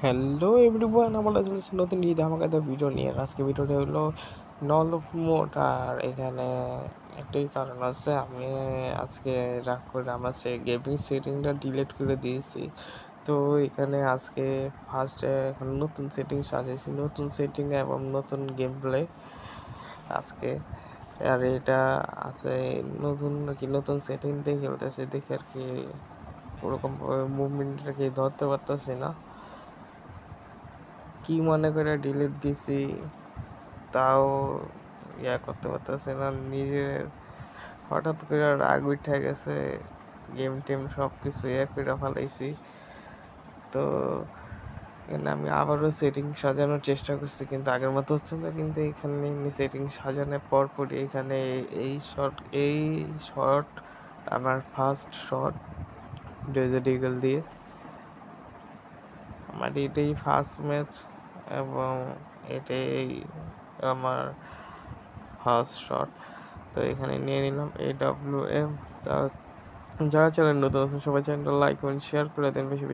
Hello everyone, আমরা চলেছি নতুন ঈদ ধামাকাদার ভিডিও নিয়ে। আজকে ভিডিওটা হলো নলপ মোড। আর এখানে একটাই কারণ আছে, আমি আজকে রাগ করে আমার গেমিং সেটিংটা ডিলিট করে দিয়েছি। তো এখানে আজকে ফার্স্টে এখন নতুন সেটিং সাজিয়েছি, নতুন সেটিং এবং নতুন গেম প্লে আজকে। আর এটা আছে নতুন আর কি, নতুন সেটিং দিয়ে খেলতেছি দেখে আর কি ওরকম মুভমেন্টটা কি ধরতে পারতেছি না, কি মনে করে ডিলিট দিছি তাও করতে পারতেছি না। নিজের হঠাৎ করে রাগ উঠে গেছে, গেম টেম সব কিছু করে ফেলাইছি। তো এখানে আমি আবারও সেটিং সাজানোর চেষ্টা করছি, কিন্তু আগের মতো হচ্ছে না। কিন্তু এখানে সেটিং সাজানোর পরপরই এখানে এই শট আমার ফার্স্ট শট ডেজার্ট ইগল দিয়ে আমার এটাই ফার্স্ট ম্যাচ, এবং এটাই আমার ফার্স্ট শট। তো এখানে নিয়ে নিলাম AWM। তা যারা চ্যানেল নতুন আছেন সবাই চ্যানেলটা লাইক কমেন্ট শেয়ার করে দেন বেশি।